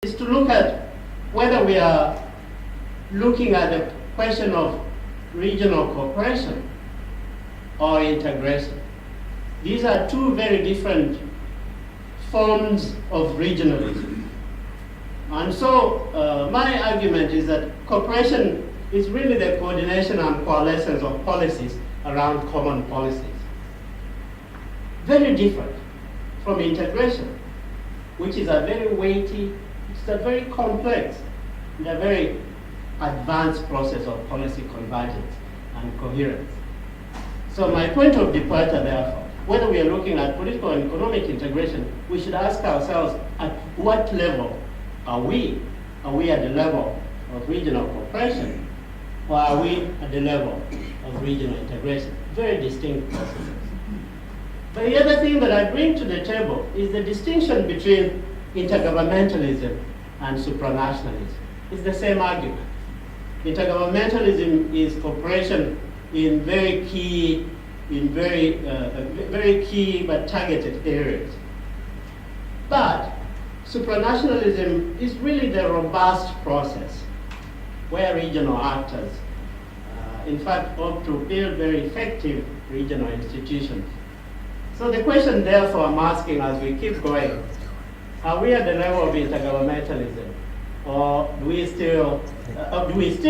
is to look at whether we are looking at the question of regional cooperation or integration. These are two very different forms of regionalism. And so my argument is that cooperation is really the coordination and coalescence of policies around common policies. Very different from integration, which is a very weighty, it's a very complex, and a very advanced process of policy convergence and coherence. So my point of departure, therefore, whether we are looking at political and economic integration, we should ask ourselves at what level are we? Are we at the level of regional cooperation, or are we at the level of regional integration? Very distinct processes. But the other thing that I bring to the table is the distinction between intergovernmentalism and supranationalism. It's the same argument. Intergovernmentalism is cooperation in very key but targeted areas. But supranationalism is really the robust process where regional actors, in fact, ought to build very effective regional institutions. So the question, therefore, I'm asking as we keep going, are we at the level of intergovernmentalism, or do we still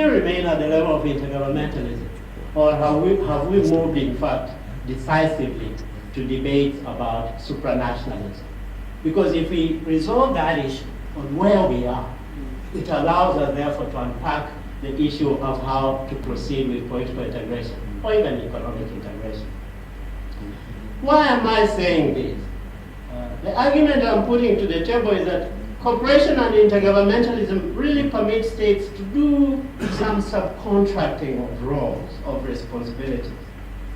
remain at the level of intergovernmentalism, or have we moved, in fact, decisively to debates about supranationalism? Because if we resolve that issue on where we are, it allows us, therefore, to unpack the issue of how to proceed with political integration or even economic integration. Why am I saying this? The argument I'm putting to the table is that cooperation and intergovernmentalism really permit states to do some subcontracting of roles, of responsibilities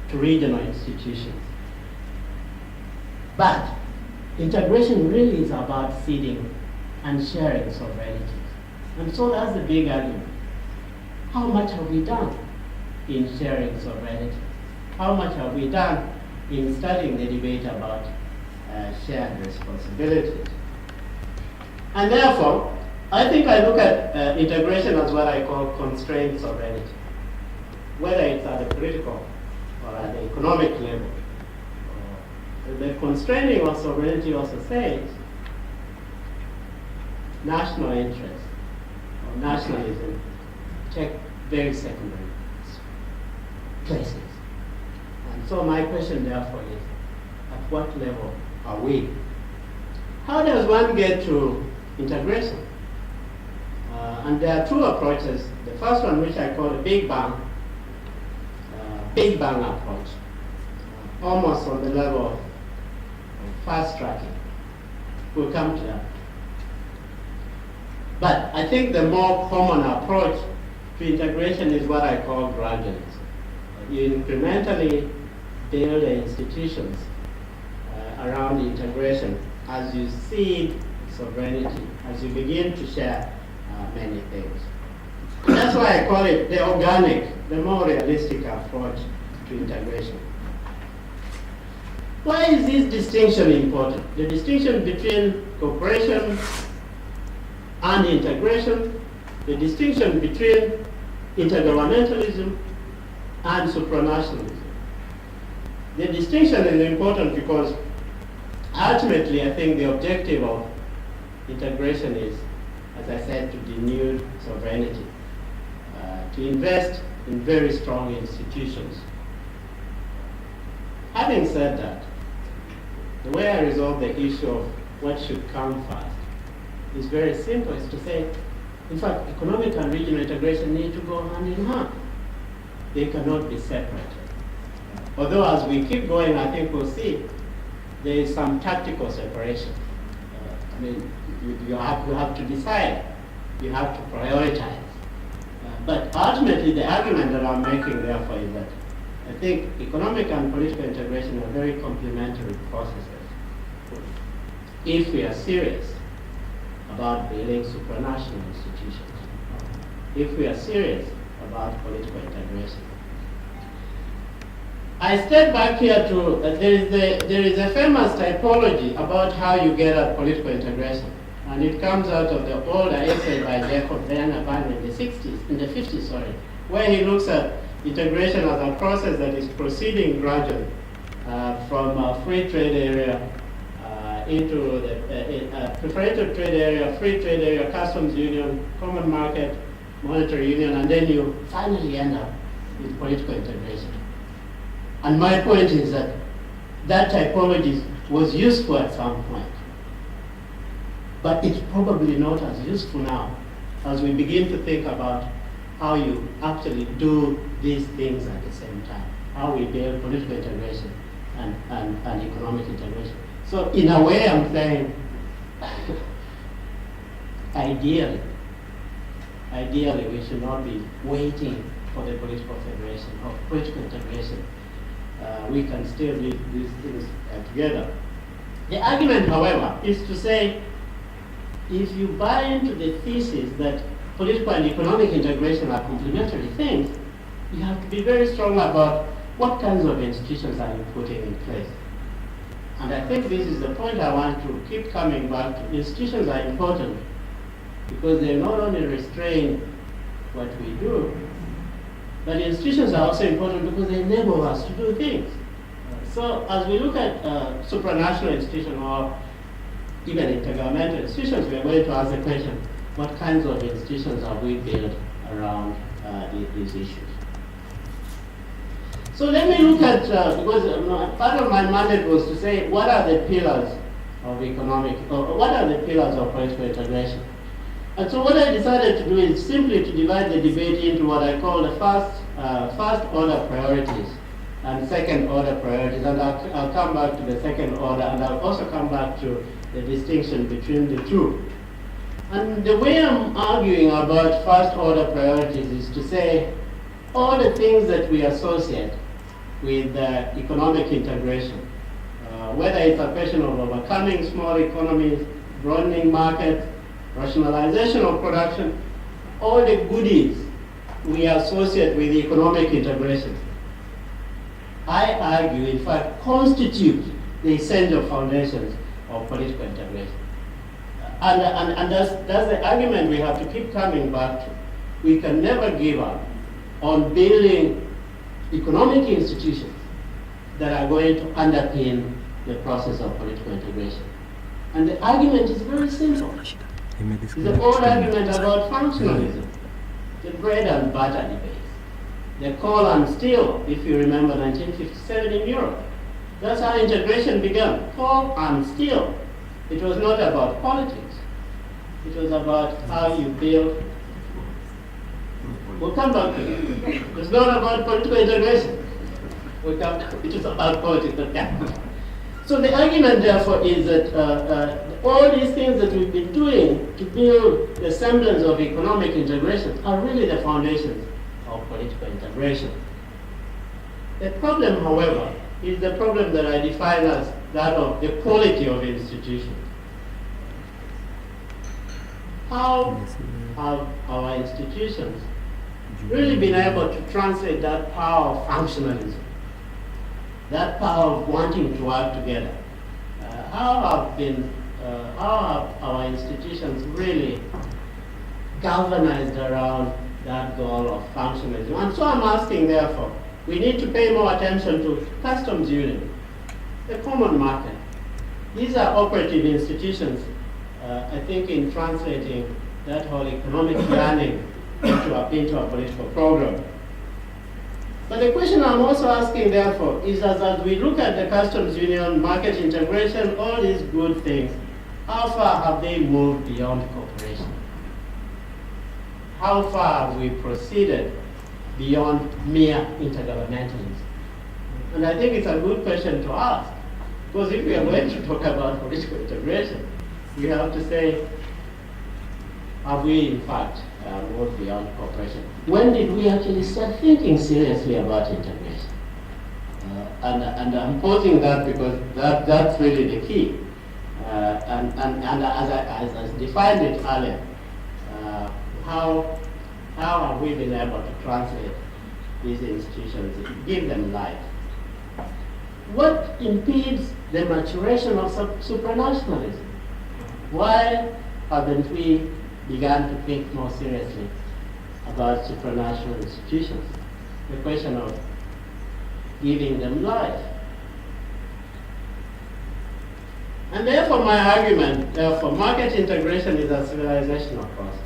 to regional institutions. But integration really is about ceding and sharing sovereignty. And so that's the big argument. How much have we done in sharing sovereignty? How much have we done in starting the debate about shared responsibilities? And therefore, I think I look at integration as what I call constrained sovereignty, whether it's at the political or at the economic level. The constraining of sovereignty also says national interest or nationalism take very secondary places. And so my question, therefore, is at what level are we? How does one get to integration? And there are two approaches. The first one, which I call the Big Bang approach, almost on the level of fast tracking. We'll come to that. But I think the more common approach to integration is what I call gradualism. You incrementally build the institutions around integration as you cede sovereignty, as you begin to share many things. And that's why I call it the organic, the more realistic approach to integration. Why is this distinction important? The distinction between cooperation and integration, the distinction between intergovernmentalism and supranationalism. The distinction is important because ultimately I think the objective of integration is, as I said, to denude sovereignty, to invest in very strong institutions. Having said that, the way I resolve the issue of what should come first is very simple. It's to say, in fact, economic and regional integration need to go hand in hand. They cannot be separated. Although as we keep going, I think we'll see there is some tactical separation. I mean, you have to decide. You have to prioritize. But ultimately, the argument that I'm making, therefore, is that I think economic and political integration are very complementary processes if we are serious about building supranational institutions, if we are serious about political integration. I step back here to, there is a famous typology about how you get at political integration. And it comes out of the older essay by Jacob Werner Bahn in the 50s, where he looks at integration as a process that is proceeding gradually from a free trade area into the preferential trade area, free trade area, customs union, common market, monetary union, and then you finally end up with political integration. And my point is that that typology was useful at some point, but it's probably not as useful now as we begin to think about how you actually do these things at the same time, how we build political integration and economic integration. So in a way, I'm saying, ideally, we should not be waiting for the political federation or political integration. We can still leave these things together. The argument, however, is to say, if you buy into the thesis that political and economic integration are complementary things, you have to be very strong about what kinds of institutions are you putting in place. And I think this is the point I want to keep coming back to. Institutions are important because they not only restrain what we do, but institutions are also important because they enable us to do things. So as we look at supranational institutions or even intergovernmental institutions, we are going to ask the question, what kinds of institutions have we built around these issues? So let me look at, because part of my mandate was to say, what are the pillars of economic, or what are the pillars of political integration? And so what I decided to do is simply to divide the debate into what I call the first order priorities and second order priorities. And I'll come back to the second order, and I'll also come back to the distinction between the two. And the way I'm arguing about first order priorities is to say all the things that we associate with economic integration, whether it's a question of overcoming small economies, broadening markets, rationalization of production, all the goodies we associate with economic integration, I argue, in fact, constitute the essential foundations of political integration. And that's the argument we have to keep coming back to. We can never give up on building economic institutions that are going to underpin the process of political integration. And the argument is very simple. It's the old argument about functionalism, the bread and butter debate. The coal and steel, if you remember 1957 in Europe. That's how integration began, coal and steel. It was not about politics. It was about how you build. We'll come back to that. It's not about political integration. It is about politics, but yeah. So the argument, therefore, is that all these things that we've been doing to build the semblance of economic integration are really the foundations of political integration. The problem, however, is the problem that I define as that of the quality of institutions. How have our institutions really been able to translate that power of functionalism, that power of wanting to work together? How have our institutions really galvanized around that goal of functionalism? And so I'm asking, therefore, we need to pay more attention to customs union, the common market. These are operative institutions, I think, in translating that whole economic planning into a political program. But the question I'm also asking, therefore, is as we look at the customs union, market integration, all these good things, how far have they moved beyond cooperation? How far have we proceeded beyond mere intergovernmentalism? And I think it's a good question to ask, because if we are going to talk about political integration, we have to say, have we in fact moved beyond cooperation? When did we actually start thinking seriously about integration? And I'm posing that because that's really the key. And as I defined it earlier, how have we been able to translate these institutions, give them life? What impedes the maturation of supranationalism? Why haven't we begun to think more seriously about supranational institutions? The question of giving them life. And therefore my argument, therefore, market integration is a civilizational process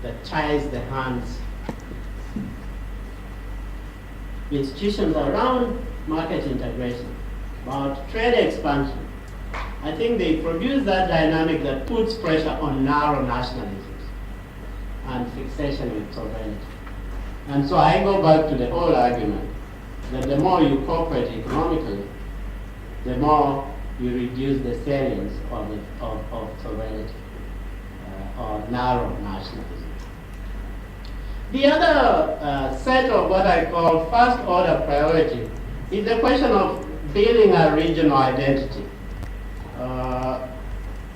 that ties the hands, institutions around market integration, about trade expansion. I think they produce that dynamic that puts pressure on narrow nationalisms and fixation with sovereignty. And so I go back to the old argument that the more you cooperate economically, the more you reduce the salience of sovereignty or narrow nationalism. The other set of what I call first order priority is the question of building a regional identity.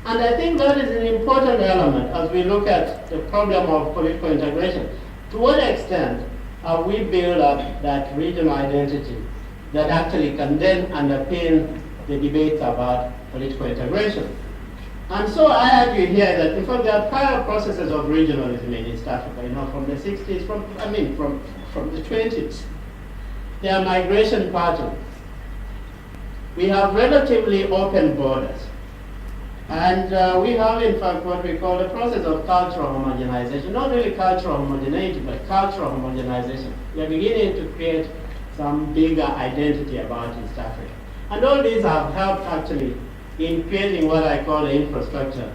And I think that is an important element as we look at the problem of political integration. To what extent have we built up that regional identity that actually can then underpin the debates about political integration? And so I argue here that in fact there are prior processes of regionalism in East Africa, from the 60s, from the 20s. There are migration patterns. We have relatively open borders. And we have, in fact, what we call the process of cultural homogenization. Not really cultural homogeneity, but cultural homogenization. We are beginning to create some bigger identity about East Africa. And all these have helped actually in creating what I call the infrastructure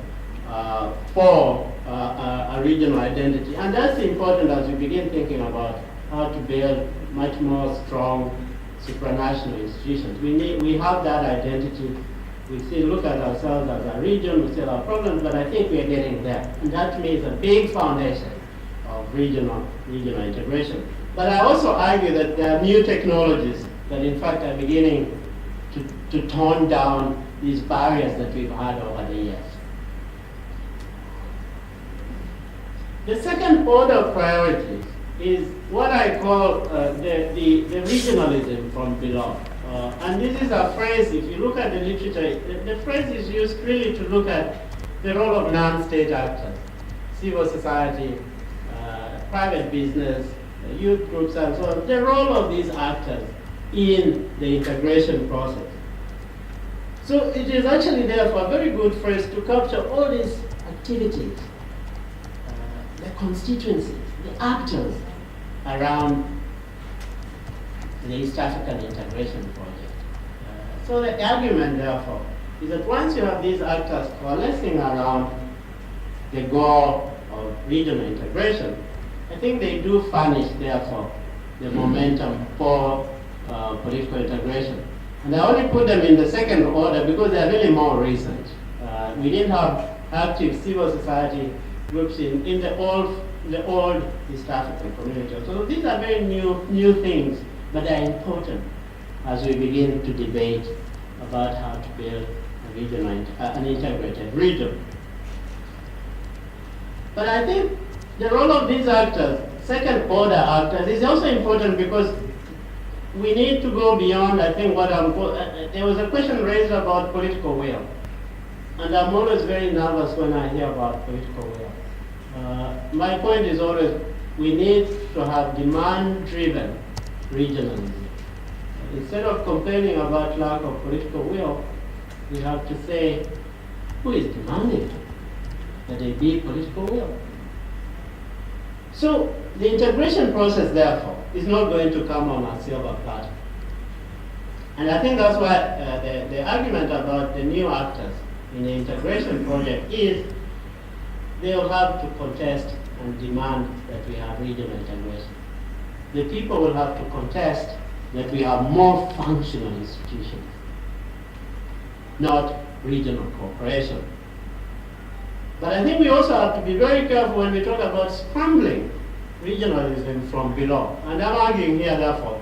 for a regional identity. And that's important as we begin thinking about how to build much more strong supranational institutions. We have that identity. We still look at ourselves as a region, we still have problems, but I think we are getting there. And that to me is a big foundation of regional integration. But I also argue that there are new technologies that in fact are beginning to tone down these barriers that we've had over the years. The second order of priorities is what I call the regionalism from below. And this is a phrase, if you look at the literature, the phrase is used really to look at the role of non-state actors, civil society, private business, youth groups, and so on, the role of these actors in the integration process. So it is actually therefore a very good phrase to capture all these activities, the constituencies, the actors around the East African integration project. So the argument therefore is that once you have these actors coalescing around the goal of regional integration, I think they do furnish therefore the momentum for political integration. And I only put them in the second order because they're really more recent. We didn't have active civil society groups in the old East African community. So these are very new things, but they're important as we begin to debate about how to build a regional, an integrated region. But I think the role of these actors, second order actors, is also important because we need to go beyond, I think, there was a question raised about political will. And I'm always very nervous when I hear about political will. My point is always, we need to have demand-driven regionalism. Instead of complaining about lack of political will, we have to say, who is demanding that there be political will? So the integration process, therefore, is not going to come on a silver platter. And I think that's why the argument about the new actors in the integration project is they will have to contest and demand that we have regional integration. The people will have to contest that we have more functional institutions, not regional cooperation. But I think we also have to be very careful when we talk about scrambling regionalism from below. And I'm arguing here, therefore,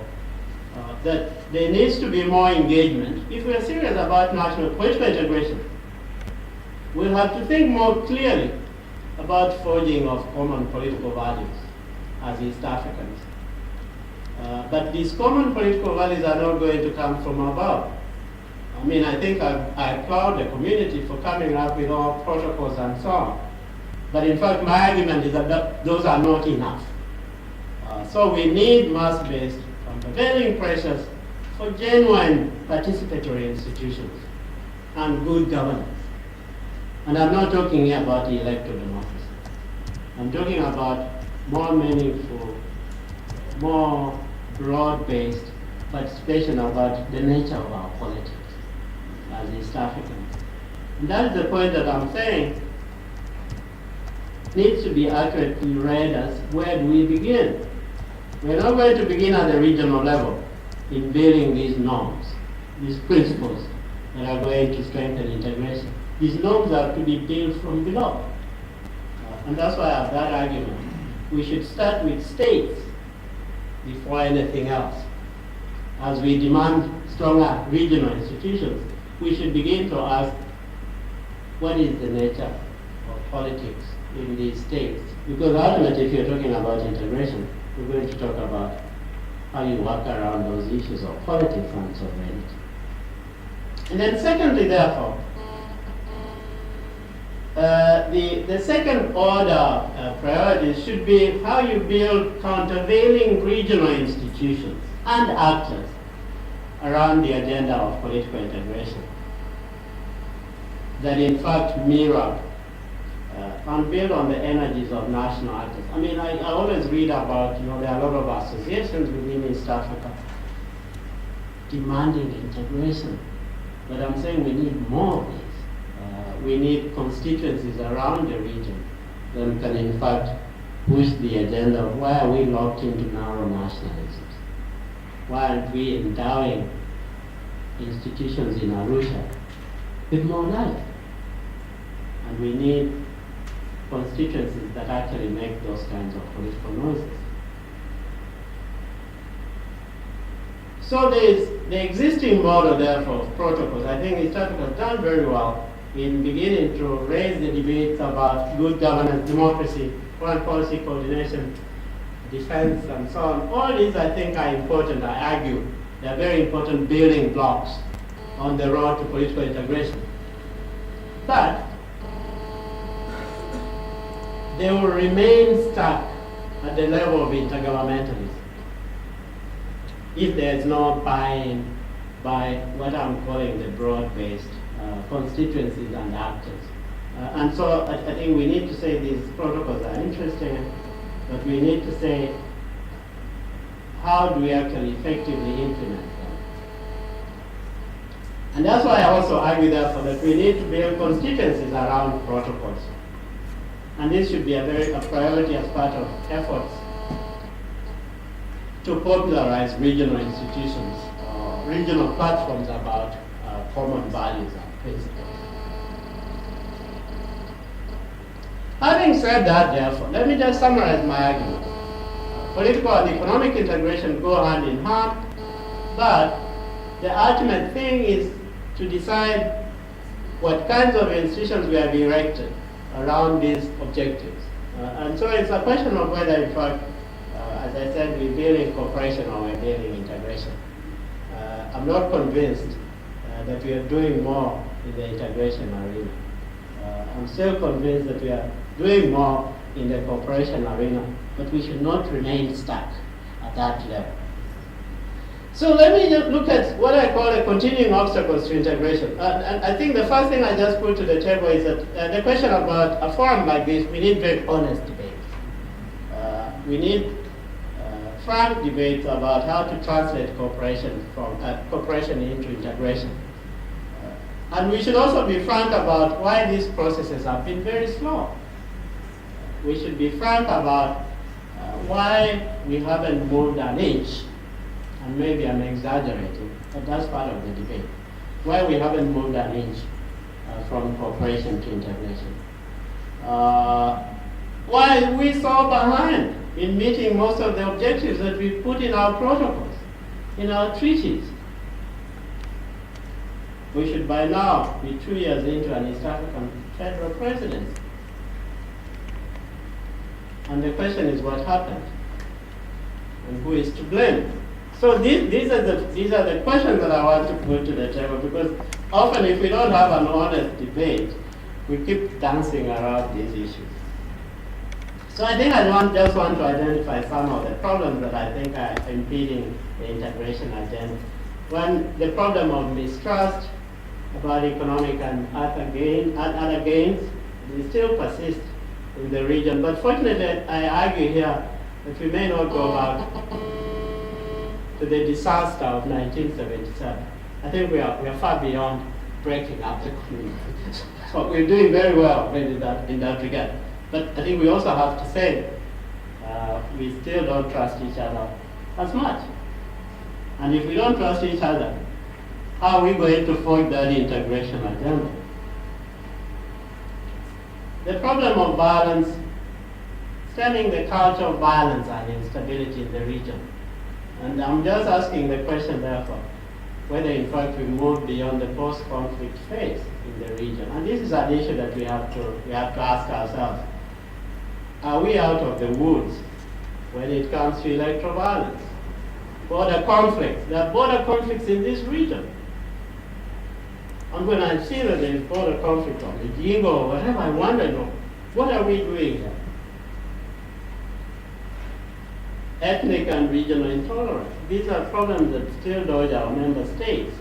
that there needs to be more engagement. If we are serious about national political integration, we'll have to think more clearly about forging of common political values as East Africans. But these common political values are not going to come from above. I mean, I think I applaud the community for coming up with all protocols and so on. But in fact, my argument is that those are not enough. So we need mass-based countervailing pressures for genuine participatory institutions and good governance. And I'm not talking here about the electoral democracy. I'm talking about more meaningful, more broad-based participation about the nature of our politics as East Africans. And that is the point that I'm saying needs to be accurately read as where do we begin? We're not going to begin at the regional level in building these norms, these principles that are going to strengthen integration. These norms are to be built from below. And that's why I have that argument. We should start with states before anything else. As we demand stronger regional institutions, we should begin to ask, what is the nature of politics in these states? Because ultimately, if you're talking about integration, we're going to talk about how you work around those issues of politics and sovereignty. And then secondly, therefore, the second order priorities should be how you build countervailing regional institutions and actors around the agenda of political integration that in fact mirror and build on the energies of national actors. I mean, I always read about, there are a lot of associations within East Africa demanding integration. But I'm saying we need more of this. We need constituencies around the region that can in fact push the agenda of why are we locked into narrow nationalisms? Why aren't we endowing institutions in Arusha with more life? And we need constituencies that actually make those kinds of political noises. So there is the existing model, therefore, of protocols. I think East Africa has done very well in beginning to raise the debates about good governance, democracy, foreign policy coordination, defense, and so on. All these, I think, are important. I argue they are very important building blocks on the road to political integration. But they will remain stuck at the level of intergovernmentalism if there is no buy-in by what I'm calling the broad-based constituencies and actors. And so I think we need to say these protocols are interesting, but we need to say, how do we actually effectively implement them? And that's why I also argue, therefore, that we need to build constituencies around protocols. And this should be a priority as part of efforts to popularize regional institutions, regional platforms about common values and principles. Having said that, therefore, let me just summarize my argument. Political and economic integration go hand in hand, but the ultimate thing is to decide what kinds of institutions we have erected around these objectives. And so it's a question of whether, in fact, as I said, we're building cooperation or we're building integration. I'm not convinced that we are doing more in the integration arena. I'm still convinced that we are doing more in the cooperation arena, but we should not remain stuck at that level. So let me look at what I call the continuing obstacles to integration. And I think the first thing I just put to the table is that the question about a forum like this, we need very honest debates. We need frank debates about how to translate cooperation from cooperation into integration. And we should also be frank about why these processes have been very slow. We should be frank about why we haven't moved an inch. And maybe I'm exaggerating, but that's part of the debate. Why we haven't moved an inch from cooperation to integration. Why are we so behind in meeting most of the objectives that we put in our protocols, in our treaties? We should by now be 2 years into an East African federal presidency. And the question is what happened? And who is to blame? So these are the questions that I want to put to the table, because often if we don't have an honest debate, we keep dancing around these issues. So I think I just want to identify some of the problems that I think are impeding the integration agenda. One, the problem of mistrust about economic and other gains, they still persist in the region. But fortunately, I argue here that we may not go back to the disaster of 1977. I think we are far beyond breaking up the community. So we're doing very well in that regard. But I think we also have to say we still don't trust each other as much. And if we don't trust each other, how are we going to forge that integration agenda? The problem of violence, stemming the culture of violence and instability in the region. And I'm just asking the question, therefore, whether in fact we move beyond the post-conflict phase in the region. And this is an issue that we have to ask ourselves. Are we out of the woods when it comes to electoral violence? Border conflicts. There are border conflicts in this region. And when I see that there is border conflict on the Jingo or whatever, I wonder, what are we doing here? Ethnic and regional intolerance. These are problems that still dodge our member states.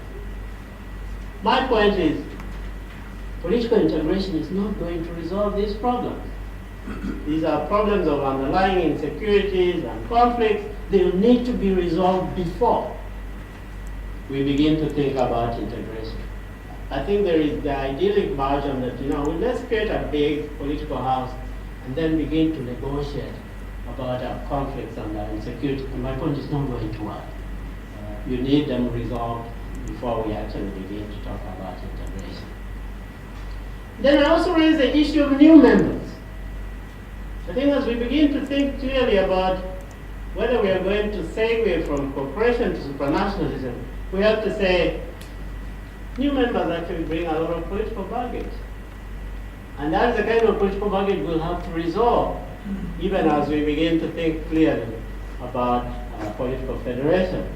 My point is, political integration is not going to resolve these problems. These are problems of underlying insecurities and conflicts. They will need to be resolved before we begin to think about integration. I think there is the idyllic version that, let's create a big political house and then begin to negotiate about our conflicts and our insecurity. And my point is not going to work. You need them resolved before we actually begin to talk about integration. Then I also raise the issue of new members. I think as we begin to think clearly about whether we are going to segue from cooperation to supranationalism, we have to say new members actually bring a lot of political baggage. And that's the kind of political baggage we'll have to resolve, even as we begin to think clearly about political federation.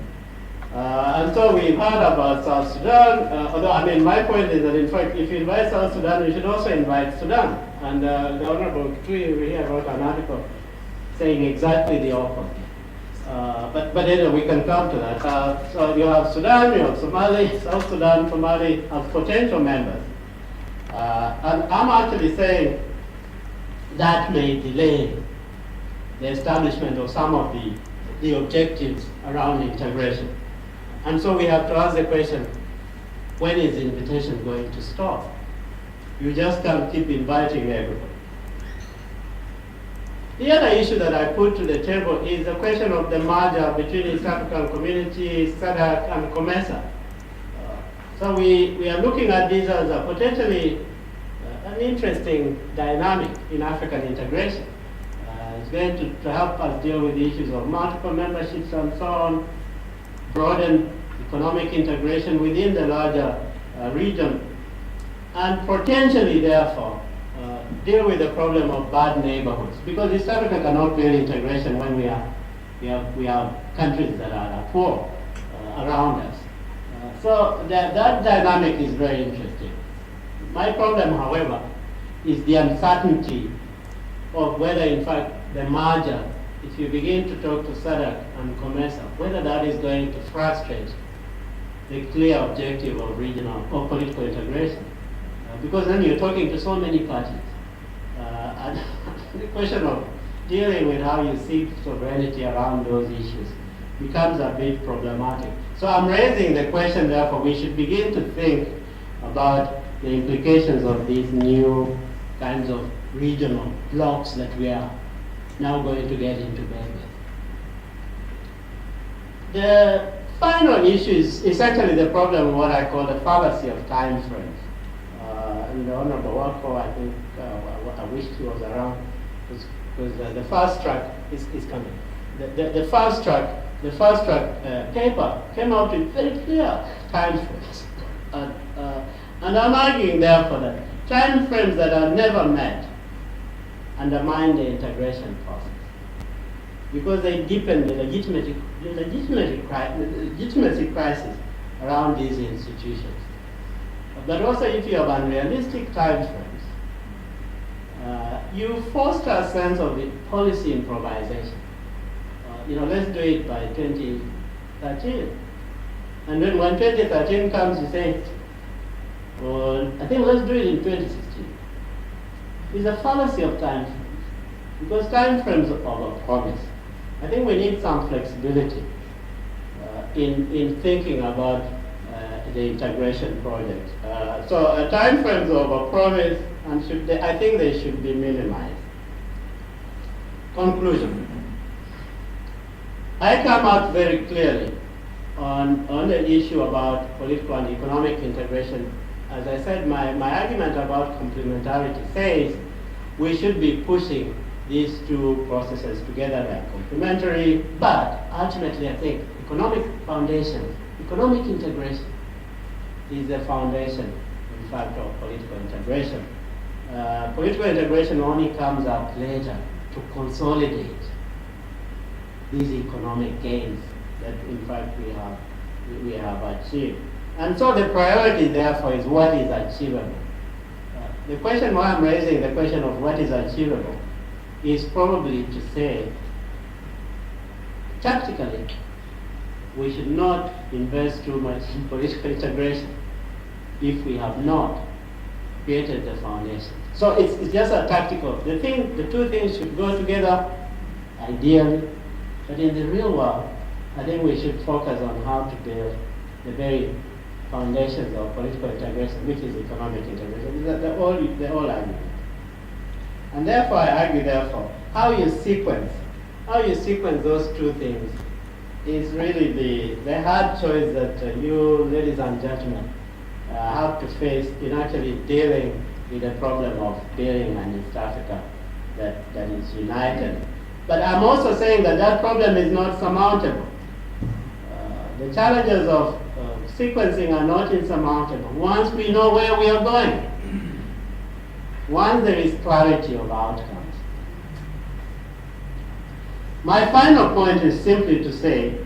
And so we've heard about South Sudan, although my point is that in fact if you invite South Sudan, you should also invite Sudan. And the Honorable Kitui here wrote an article saying exactly the opposite. But anyway, we can come to that. So you have Sudan, you have Somali, South Sudan, Somali as potential members. And I'm actually saying that may delay the establishment of some of the objectives around integration. And so we have to ask the question, when is the invitation going to stop? You just can't keep inviting everybody. The other issue that I put to the table is the question of the merger between East African Community, SADC, and COMESA. So we are looking at this as a potentially an interesting dynamic in African integration. It's going to help us deal with the issues of multiple memberships and so on, broaden economic integration within the larger region, and potentially, therefore, deal with the problem of bad neighborhoods. Because East Africa cannot build integration when we have countries that are poor around us. So that dynamic is very interesting. My problem, however, is the uncertainty of whether, in fact, the merger, if you begin to talk to SADC and COMESA, whether that is going to frustrate the clear objective of regional or political integration. Because then you're talking to so many parties. And the question of dealing with how you seek sovereignty around those issues becomes a bit problematic. So I'm raising the question, therefore, we should begin to think about the implications of these new kinds of regional blocks that we are now going to get into bed with. The final issue is actually the problem of what I call the fallacy of time frames. And the Honorable Wako, I think, I wish he was around, because the fast track is coming. The fast track paper came out with very clear time frames. And I'm arguing, therefore, that time frames that are never met undermine the integration process. because they deepen the legitimacy crisis around these institutions. But also, if you have unrealistic time frames, you foster a sense of policy improvisation. Let's do it by 2013. And then when 2013 comes, you say, well, I think let's do it in 2016. It's a fallacy of time frames, because time frames are promise. I think we need some flexibility in thinking about the integration project. So time frames of a promise, and I think they should be minimized. Conclusion. I come out very clearly on the issue about political and economic integration. As I said, my argument about complementarity says we should be pushing these two processes together like complementary, but ultimately I think economic foundation, economic integration is the foundation, in fact, of political integration. Political integration only comes up later to consolidate these economic gains that, in fact, we have achieved. And so the priority, therefore, is what is achievable. The question why I'm raising the question of what is achievable is probably to say, tactically, we should not invest too much in political integration if we have not created the foundation. So it's just a tactical. The two things should go together, ideally, but in the real world, I think we should focus on how to build the very foundations of political integration, which is economic integration. The whole argument. And therefore, I argue, how you sequence those two things is really the hard choice that you, ladies and gentlemen, have to face in actually dealing with the problem of building an East Africa that is united. But I'm also saying that problem is not surmountable. The challenges of sequencing are not insurmountable once we know where we are going, once there is clarity of outcomes. My final point is simply to say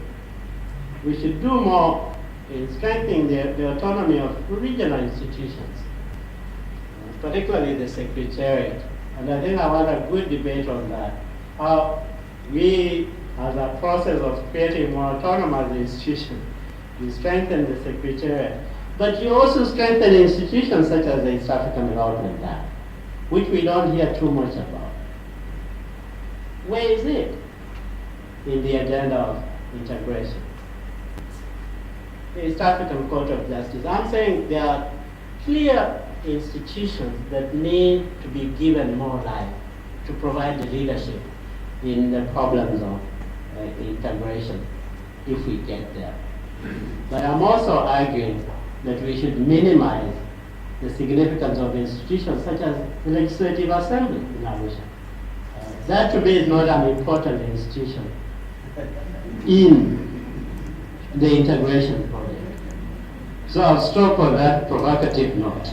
we should do more in strengthening the autonomy of regional institutions, particularly the Secretariat. And I think I want a good debate on that, how we, as a process of creating more autonomous institutions, you strengthen the Secretariat, but you also strengthen institutions such as the East African Development Bank, which we don't hear too much about. Where is it in the agenda of integration? The East African Court of Justice. I'm saying there are clear institutions that need to be given more life to provide the leadership in the problems of integration, if we get there. But I'm also arguing that we should minimize the significance of institutions such as the Legislative Assembly in Arusha. That to me is not an important institution in the integration project. So I'll stop on that provocative note.